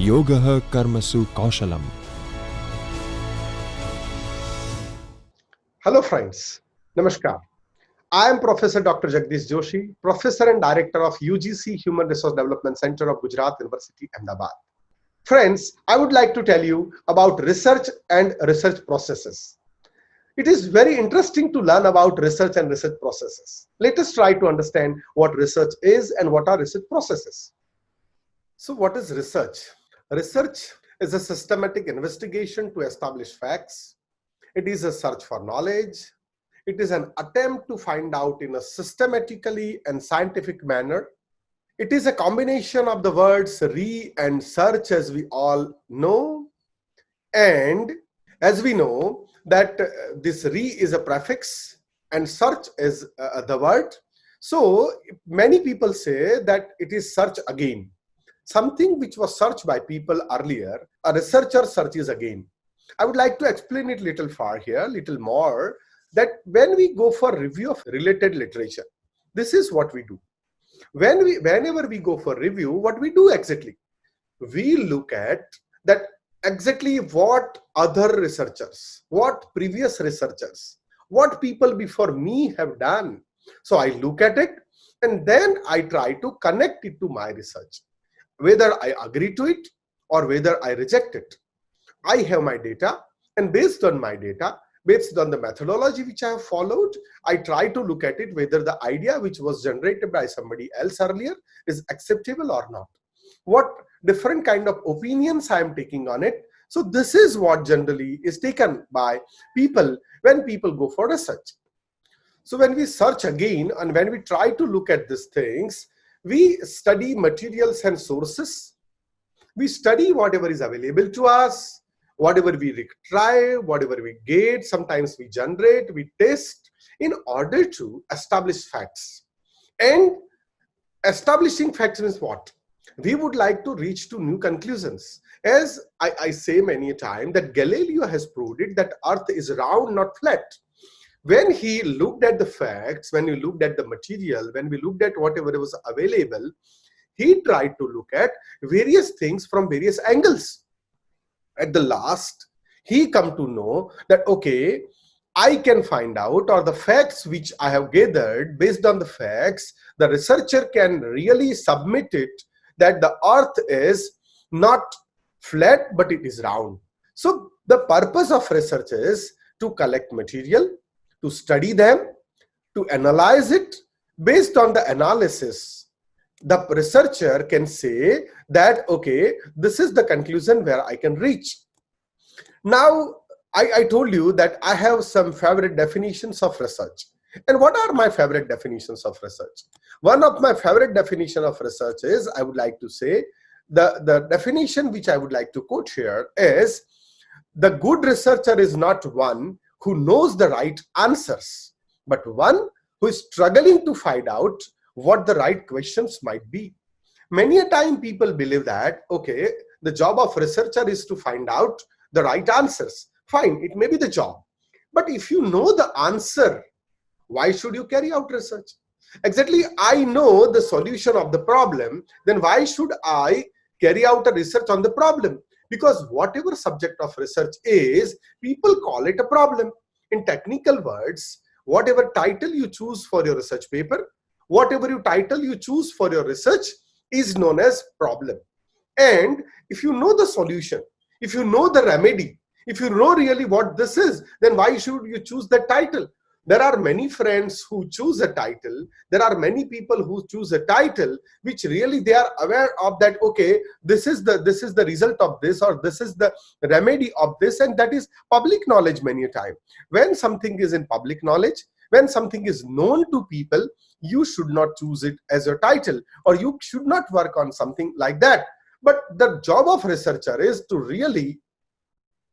Yoga Karmasu Kaushalam. Hello friends, Namaskar. I am Professor Dr. Jagdish Joshi, Professor and Director of UGC Human Resource Development Center of Gujarat University, Ahmedabad. Friends, I would like to tell you about research and research processes. It is very interesting to learn about research and research processes. Let us try to understand what research is and what are research processes. So what is research? Research is a systematic investigation to establish facts. It is a search for knowledge. It is an attempt to find out in a systematically and scientific manner. It is a combination of the words re and search, as we all know. And as we know that this re is a prefix and search is the word. So many people say that it is search again. Something which was searched by people earlier, a researcher searches again. I would like to explain it little far here, little more, that when we go for review of related literature, this is what we do. Whenever we go for review, what we do exactly? We look at that exactly what other researchers, what previous researchers, what people before me have done. So I look at it and then I try to connect it to my research. Whether I agree to it or whether I reject it. I have my data, and based on my data, based on the methodology which I have followed, I try to look at it whether the idea which was generated by somebody else earlier is acceptable or not. What different kind of opinions I am taking on it. So this is what generally is taken by people when people go for research. So when we search again and when we try to look at these things, we study materials and sources. We study whatever is available to us, whatever we retrieve, whatever we get, sometimes we generate, we test in order to establish facts. And establishing facts means what? We would like to reach to new conclusions. As I say many a time that Galileo has proved it that Earth is round, not flat. When he looked at the facts, when he looked at the material, when we looked at whatever was available, he tried to look at various things from various angles. At the last, he come to know that, okay, I can find out, or the facts which I have gathered, based on the facts, the researcher can really submit it that the earth is not flat, but it is round. So the purpose of research is to collect material, to study them, to analyze it. Based on the analysis, the researcher can say that, okay, this is the conclusion where I can reach. Now, I told you that I have some favorite definitions of research. And what are my favorite definitions of research? One of my favorite definition of research is, I would like to say, the definition which I would like to quote here is, the good researcher is not one who knows the right answers, but one who is struggling to find out what the right questions might be. Many a time people believe that, okay, the job of researcher is to find out the right answers. Fine, it may be the job. But if you know the answer, why should you carry out research? Exactly, I know the solution of the problem, then why should I carry out a research on the problem? Because whatever subject of research is, people call it a problem. In technical words, whatever title you choose for your research paper, whatever title you choose for your research is known as problem. And if you know the solution, if you know the remedy, if you know really what this is, then why should you choose the title? There are many friends who choose a title. There are many people who choose a title which really they are aware of that, okay, this is the result of this, or this is the remedy of this, and that is public knowledge many a time. When something is in public knowledge, when something is known to people, you should not choose it as your title, or you should not work on something like that. But the job of researcher is to really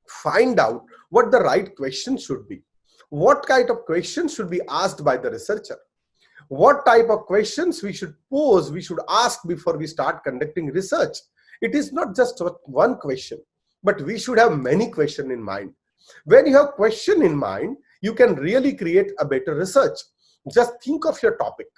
find out what the right question should be. What kind of questions should be asked by the researcher? What type of questions we should pose, we should ask before we start conducting research? It is not just one question, but we should have many questions in mind. When you have question in mind, you can really create a better research. Just think of your topic,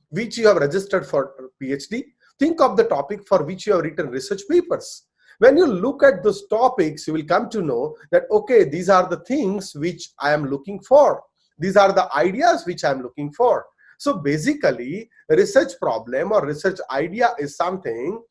which you have registered for PhD. Think of the topic for which you have written research papers. When you look at those topics, you will come to know that, okay, these are the things which I am looking for. These are the ideas which I am looking for. So basically, a research problem or research idea is something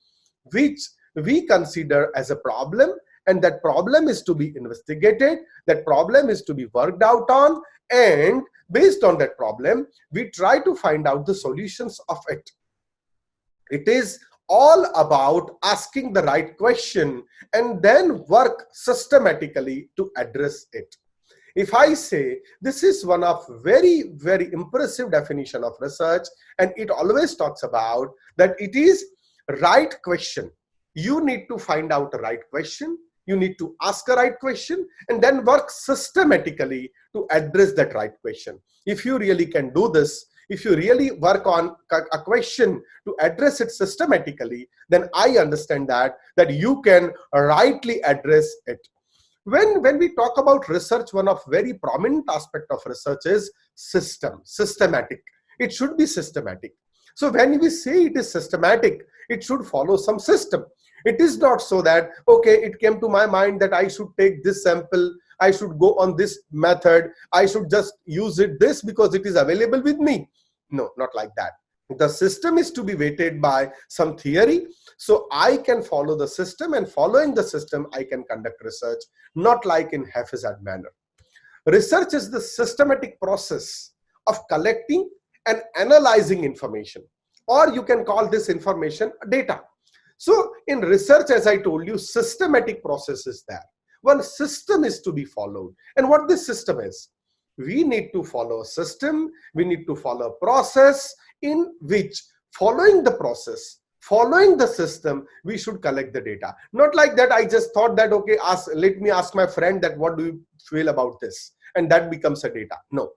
which we consider as a problem, and that problem is to be investigated, that problem is to be worked out on, and based on that problem, we try to find out the solutions of it. It is all about asking the right question and then work systematically to address it. If I say this is one of very, very impressive definition of research, and it always talks about that it is right question. You need to find out the right question. You need to ask a right question and then work systematically to address that right question. If you really can do this, if you really work on a question to address it systematically, then I understand that you can rightly address it. When we talk about research, one of very prominent aspect of research is systematic. It should be systematic. So when we say it is systematic, it should follow some system. It is not so that, okay, it came to my mind that I should take this sample, I should go on this method, I should just use it this because it is available with me. No, not like that. The system is to be weighted by some theory. So I can follow the system, and following the system, I can conduct research, not like in haphazard manner. Research is the systematic process of collecting and analyzing information, or you can call this information data. So in research, as I told you, systematic process is there. One system is to be followed. And what this system is? We need to follow a system. We need to follow a process in which, following the process, following the system, we should collect the data. Not like that I just thought that, okay, let me ask my friend that what do you feel about this? And that becomes a data. No.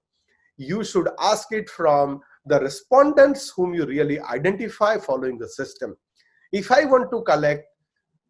You should ask it from the respondents whom you really identify following the system. If I want to collect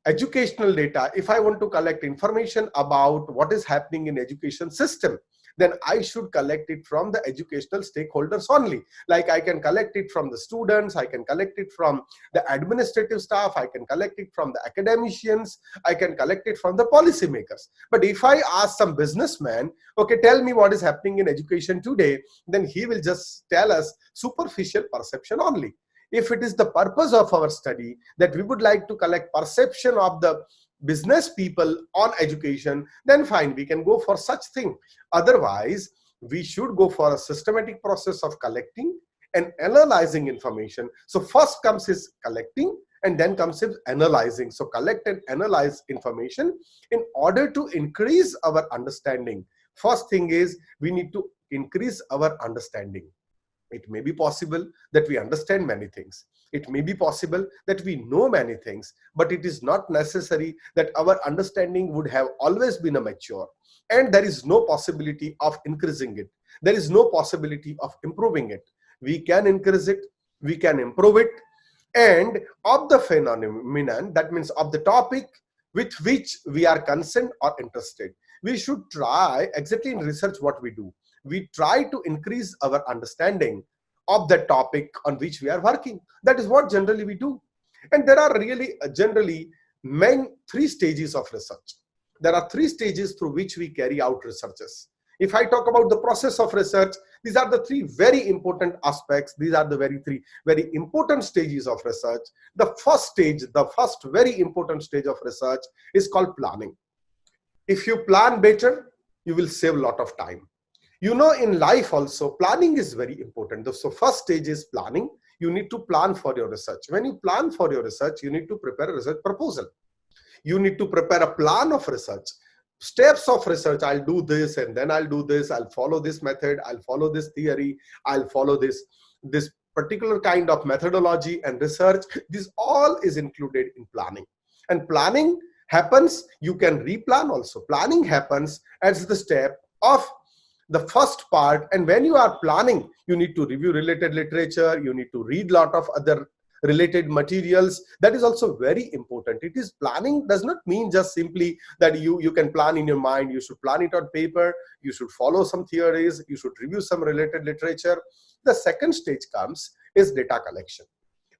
educational data, if I want to collect information about what is happening in education system, then I should collect it from the educational stakeholders only. Like I can collect it from the students, I can collect it from the administrative staff, I can collect it from the academicians, I can collect it from the policymakers. But if I ask some businessman, okay, tell me what is happening in education today, then he will just tell us superficial perception only. If it is the purpose of our study that we would like to collect perception of the business people on education, then fine, we can go for such thing. Otherwise, we should go for a systematic process of collecting and analyzing information. So first comes is collecting, and then comes is analyzing. So collect and analyze information in order to increase our understanding. First thing is we need to increase our understanding. It may be possible that we understand many things. It may be possible that we know many things, but it is not necessary that our understanding would have always been a mature. And there is no possibility of increasing it. There is no possibility of improving it. We can increase it, we can improve it, and of the phenomenon, that means of the topic with which we are concerned or interested. We should try, exactly in research what we do, we try to increase our understanding of the topic on which we are working. That is what generally we do. And there are really generally three stages of research. There are three stages through which we carry out researches. If I talk about the process of research, these are the three very important aspects. These are the three very important stages of research. The first stage, the first very important stage of research is called planning. If you plan better, you will save a lot of time. You know, in life also, planning is very important. So first stage is planning. You need to plan for your research. When you plan for your research, you need to prepare a research proposal. You need to prepare a plan of research. Steps of research, I'll do this and then I'll do this, I'll follow this method, I'll follow this theory, I'll follow this particular kind of methodology and research. This all is included in planning. And planning happens, you can replan also. Planning happens as the step of the first part, and when you are planning, you need to review related literature, you need to read a lot of other related materials. That is also very important. It is planning does not mean just simply that you can plan in your mind. You should plan it on paper, you should follow some theories, you should review some related literature. The second stage comes is data collection.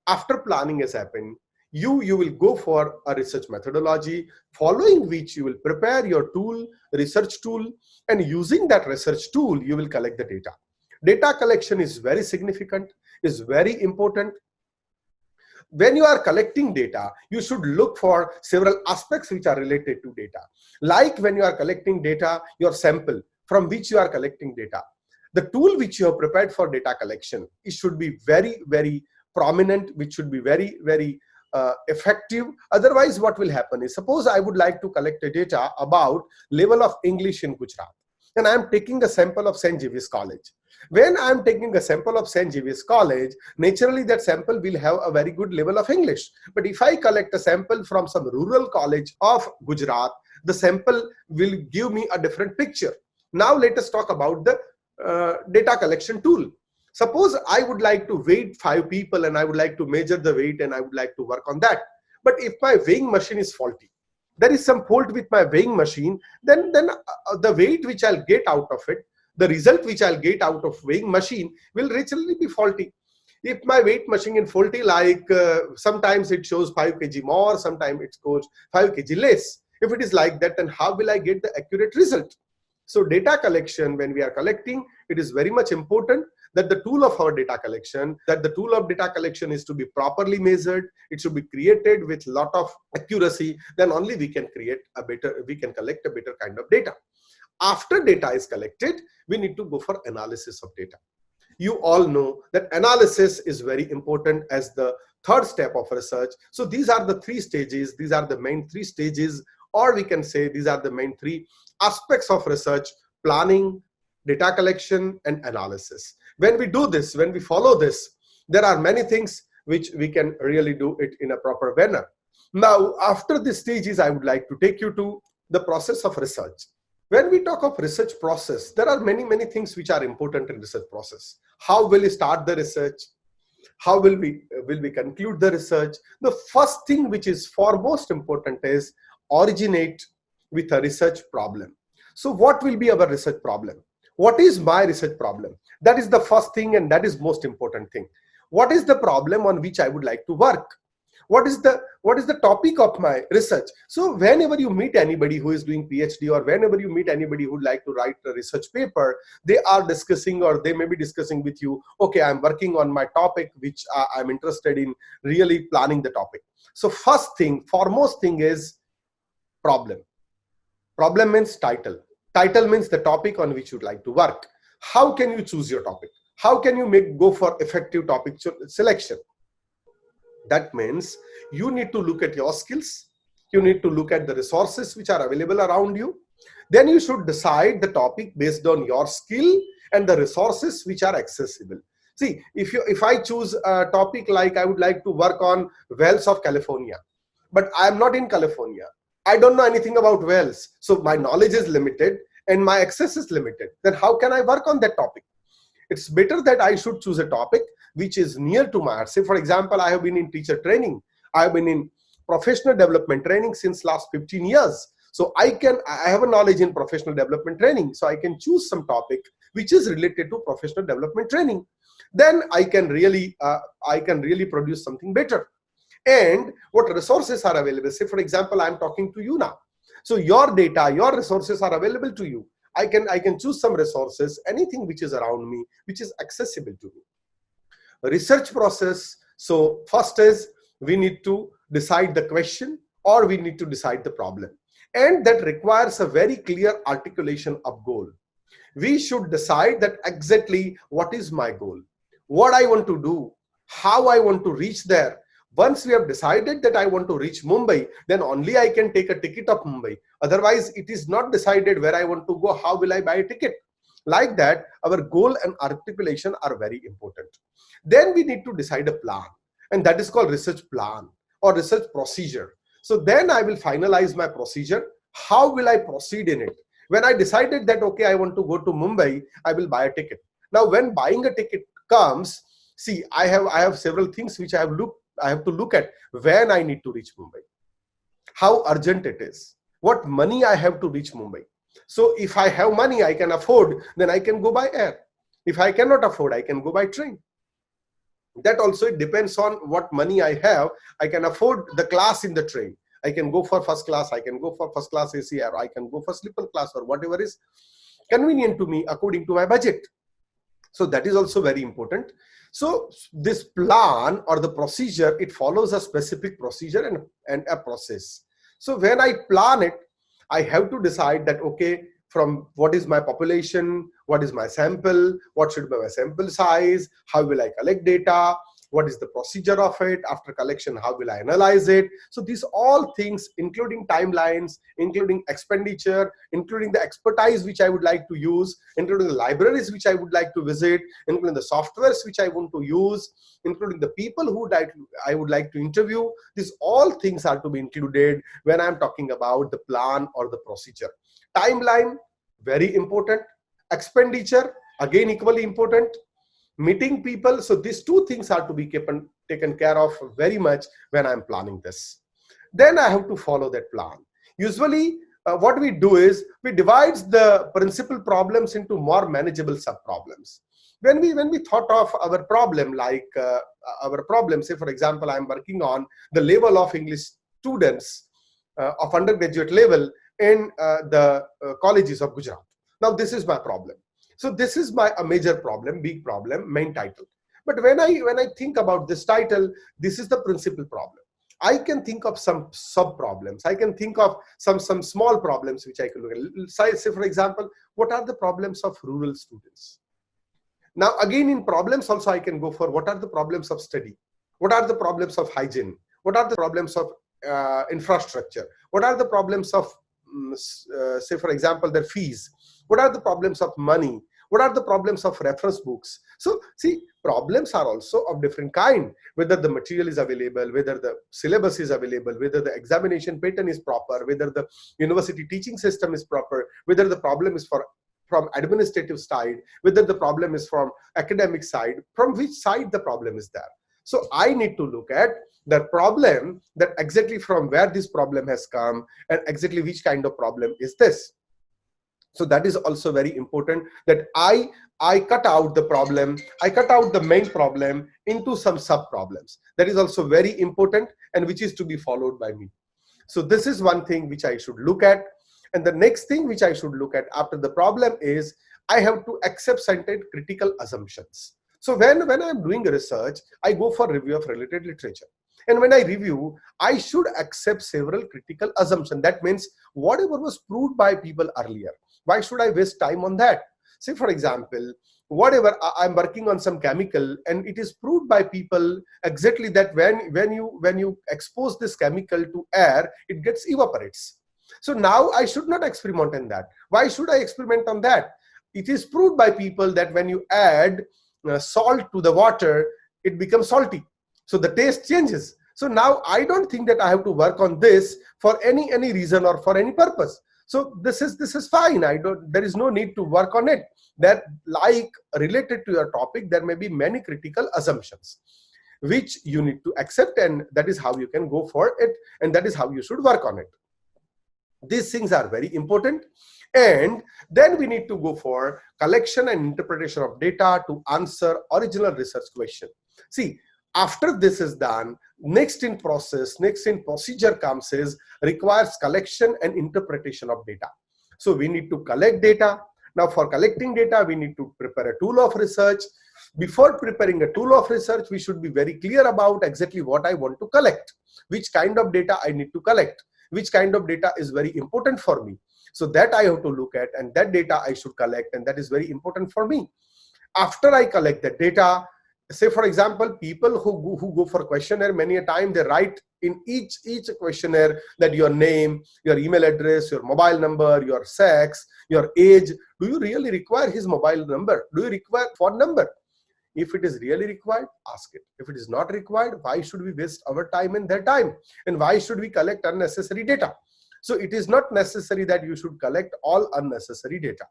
After planning has happened, You will go for a research methodology, following which you will prepare your tool, research tool, and using that research tool, you will collect the data. Data collection is very significant, is very important. When you are collecting data, you should look for several aspects which are related to data. Like when you are collecting data, your sample from which you are collecting data. The tool which you have prepared for data collection, it should be very, very prominent, which should be very, very effective. Otherwise, what will happen is, suppose I would like to collect a data about level of English in Gujarat, and I am taking a sample of St. Xavier's College. When I am taking a sample of St. Xavier's College, naturally that sample will have a very good level of English. But if I collect a sample from some rural college of Gujarat, the sample will give me a different picture. Now let us talk about the data collection tool. Suppose I would like to weigh 5 people and I would like to measure the weight and I would like to work on that. But if my weighing machine is faulty, there is some fault with my weighing machine, then the weight which I'll get out of it, the result which I'll get out of weighing machine will naturally be faulty. If my weight machine is faulty, like sometimes it shows 5 kg more, sometimes it shows 5 kg less. If it is like that, then how will I get the accurate result? So data collection, when we are collecting, it is very much important that the tool of our data collection, is to be properly measured. It should be created with lot of accuracy. Then only we can collect a better kind of data. After data is collected, we need to go for analysis of data. You all know that analysis is very important as the third step of research. So these are the 3 stages. These are the main 3 stages, or we can say these are the main 3 aspects of research: planning, data collection, and analysis. When we do this, when we follow this, there are many things which we can really do it in a proper manner. Now, after these stages, I would like to take you to the process of research. When we talk of research process, there are many, many things which are important in research process. How will we start the research? How will we conclude the research? The first thing which is foremost important is originate with a research problem. So what will be our research problem? What is my research problem? That is the first thing, and that is most important thing. What is the problem on which I would like to work? What is the topic of my research? So whenever you meet anybody who is doing PhD, or whenever you meet anybody who would like to write a research paper, they are discussing, or they may be discussing with you, okay, I'm working on my topic, which I'm interested in really planning the topic. So first thing, foremost thing is problem. Problem means title. Title means the topic on which you'd like to work. How can you choose your topic? How can you go for effective topic selection? That means you need to look at your skills. You need to look at the resources which are available around you. Then you should decide the topic based on your skill and the resources which are accessible. See, if I choose a topic like I would like to work on whales of California, but I am not in California, I don't know anything about whales, so my knowledge is limited and my access is limited, then how can I work on that topic? It's better that I should choose a topic which is near to my heart. Say, for example, I have been in teacher training. I have been in professional development training since last 15 years. So I have a knowledge in professional development training. So I can choose some topic which is related to professional development training. Then I can really produce something better. And what resources are available? Say, for example, I'm talking to you now. So your data, your resources are available to you. I can choose some resources, anything which is around me, which is accessible to me. Research process. So first is we need to decide the question, or we need to decide the problem. And that requires a very clear articulation of goal. We should decide that exactly what is my goal, what I want to do, how I want to reach there. Once we have decided that I want to reach Mumbai, then only I can take a ticket of Mumbai. Otherwise, it is not decided where I want to go. How will I buy a ticket? Like that, our goal and articulation are very important. Then we need to decide a plan, and that is called research plan or research procedure. So then I will finalize my procedure. How will I proceed in it? When I decided that, okay, I want to go to Mumbai, I will buy a ticket. Now, when buying a ticket comes, see, I have several things which I have to look at when I need to reach Mumbai, how urgent it is, what money I have to reach Mumbai. So if I have money I can afford, then I can go by air. If I cannot afford, I can go by train. That also it depends on what money I have. I can afford the class in the train. I can go for first class, I can go for first class AC, or I can go for sleeper class, or whatever is convenient to me according to my budget. So that is also very important. So this plan or the procedure, it follows a specific procedure and a process. So when I plan it, I have to decide that, okay, from what is my population, what is my sample, what should be my sample size, how will I collect data, what is the procedure of it, after collection, how will I analyze it. So these all things, including timelines, including expenditure, including the expertise which I would like to use, including the libraries which I would like to visit, including the softwares which I want to use, including the people who I would like to interview. These all things are to be included when I'm talking about the plan or the procedure. Timeline, very important. Expenditure, again equally important. Meeting people. So these two things are to be taken care of very much when I'm planning this. Then I have to follow that plan. Usually what we do is we divide the principal problems into more manageable sub problems. When we thought of our problem, like our problem, say for example, I'm working on the level of English students of undergraduate level in the colleges of Gujarat. Now this is my problem. So this is a major problem, big problem, main title. But when I think about this title, this is the principal problem. I can think of some sub problems. I can think of some small problems which I can look at. Say for example, what are the problems of rural students? Now again, in problems also I can go for what are the problems of study, what are the problems of hygiene, what are the problems of infrastructure, what are the problems of say for example their fees, what are the problems of money, what are the problems of reference books. So see, problems are also of different kind, whether the material is available, whether the syllabus is available, whether the examination pattern is proper, whether the university teaching system is proper, whether the problem is from administrative side, whether the problem is from academic side, from which side the problem is there. So I need to look at the problem, that exactly from where this problem has come and exactly which kind of problem is this. So that is also very important, that I cut out the problem, I cut out the main problem into some sub problems. That is also very important and which is to be followed by me. So this is one thing which I should look at. And the next thing which I should look at after the problem is I have to accept certain critical assumptions. So when I'm doing research, I go for review of related literature. And when I review, I should accept several critical assumptions. That means whatever was proved by people earlier, why should I waste time on that? Say for example, whatever I'm working on some chemical and it is proved by people exactly that when you expose this chemical to air, it gets evaporates. So now I should not experiment on that. Why should I experiment on that? It is proved by people that when you add salt to the water, it becomes salty. So the taste changes. So now I don't think that I have to work on this for any reason or for any purpose. So this is fine. There is no need to work on it. That, like related to your topic, there may be many critical assumptions which you need to accept, and that is how you can go for it, and that is how you should work on it. These things are very important. And then we need to go for collection and interpretation of data to answer original research question. See, after this is done, next in procedure comes is requires collection and interpretation of data. So we need to collect data. Now for collecting data, we need to prepare a tool of research. Before preparing a tool of research, we should be very clear about exactly what I want to collect, which kind of data I need to collect, which kind of data is very important for me. So that I have to look at, and that data I should collect, and that is very important for me. After I collect the data, say for example, people who go for questionnaire, many a time they write in each questionnaire that your name, your email address, your mobile number, your sex, your age. Do you really require his mobile number? Do you require phone number? If it is really required, ask it. If it is not required, why should we waste our time and their time? And why should we collect unnecessary data? So it is not necessary that you should collect all unnecessary data.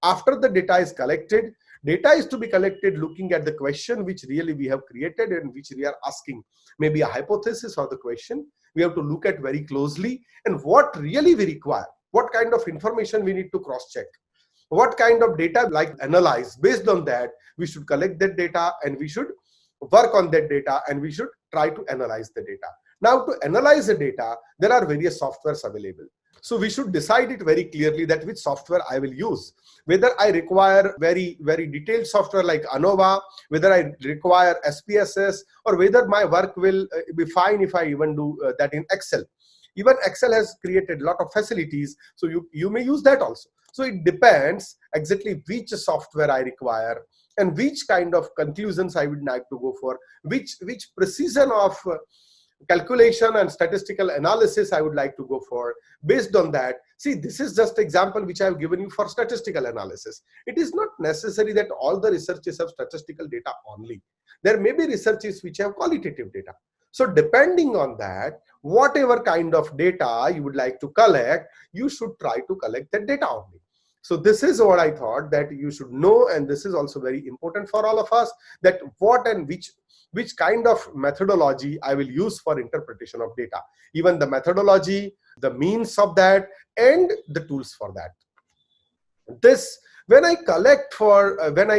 After the data is collected, data is to be collected looking at the question which really we have created and which we are asking. Maybe a hypothesis or the question. We have to look at very closely and what really we require. What kind of information we need to cross-check. What kind of data like analyze. Based on that, we should collect that data and we should work on that data, and we should try to analyze the data. Now, to analyze the data, there are various softwares available. So we should decide it very clearly that which software I will use. Whether I require very detailed software like ANOVA, whether I require SPSS, or whether my work will be fine if I even do that in Excel. Even Excel has created a lot of facilities, so you may use that also. So it depends exactly which software I require and which kind of conclusions I would like to go for, which precision of calculation and statistical analysis I would like to go for. Based on that, see, this is just example which I have given you for statistical analysis. It is not necessary that all the researches have statistical data only. There may be researches which have qualitative data. So depending on that, whatever kind of data you would like to collect, you should try to collect that data only. So this is what I thought that you should know, and this is also very important for all of us, that what and which kind of methodology I will use for interpretation of data, even the methodology, the means of that, and the tools for that. This, when I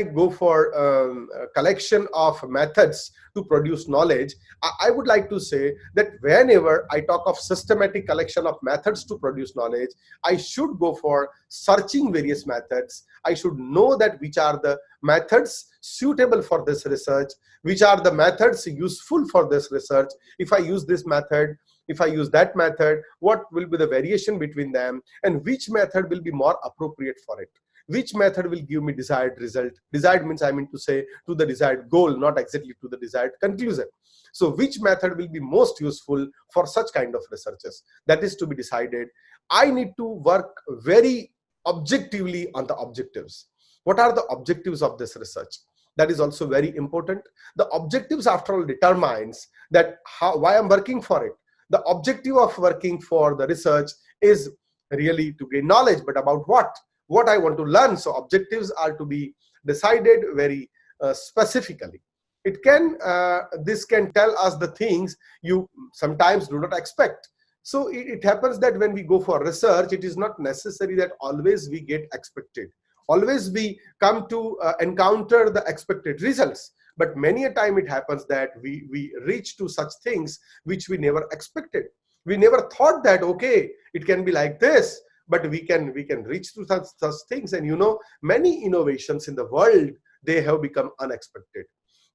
go for collection of methods to produce knowledge, I would like to say that whenever I talk of systematic collection of methods to produce knowledge, I should go for searching various methods. I should know that which are the methods suitable for this research, which are the methods useful for this research. If I use this method, if I use that method, what will be the variation between them, and which method will be more appropriate for it. Which method will give me desired result? Desired means I mean to say to the desired goal, not exactly to the desired conclusion. So which method will be most useful for such kind of researches? That is to be decided. I need to work very objectively on the objectives. What are the objectives of this research? That is also very important. The objectives, after all, determines that why I'm working for it. The objective of working for the research is really to gain knowledge, but about what I want to learn. So objectives are to be decided very specifically. This can tell us the things you sometimes do not expect. So it happens that when we go for research, it is not necessary that always we get expected. Always we come to encounter the expected results. But many a time it happens that we reach to such things which we never expected. We never thought that, okay, it can be like this, but we can reach to such things. And you know, many innovations in the world, they have become unexpected.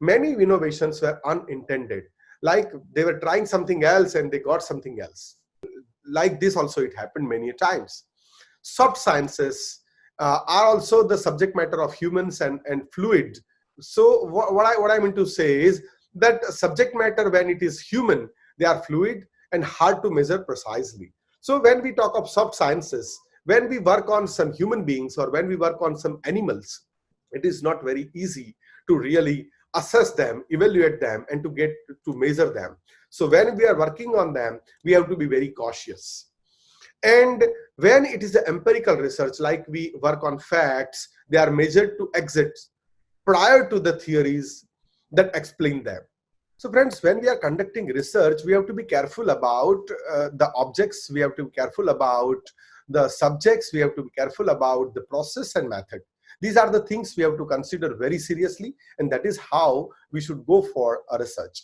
Many innovations were unintended. Like they were trying something else and they got something else. Like this also it happened many times. Soft sciences are also the subject matter of humans and fluid. So what I mean to say is that subject matter, when it is human, they are fluid and hard to measure precisely. So when we talk of soft sciences, when we work on some human beings or when we work on some animals, it is not very easy to really assess them, evaluate them, and to get to measure them. So when we are working on them, we have to be very cautious. And when it is the empirical research, like we work on facts, they are measured to exit prior to the theories that explain them. So friends, when we are conducting research, we have to be careful about the objects, we have to be careful about the subjects, we have to be careful about the process and method. These are the things we have to consider very seriously, and that is how we should go for a research.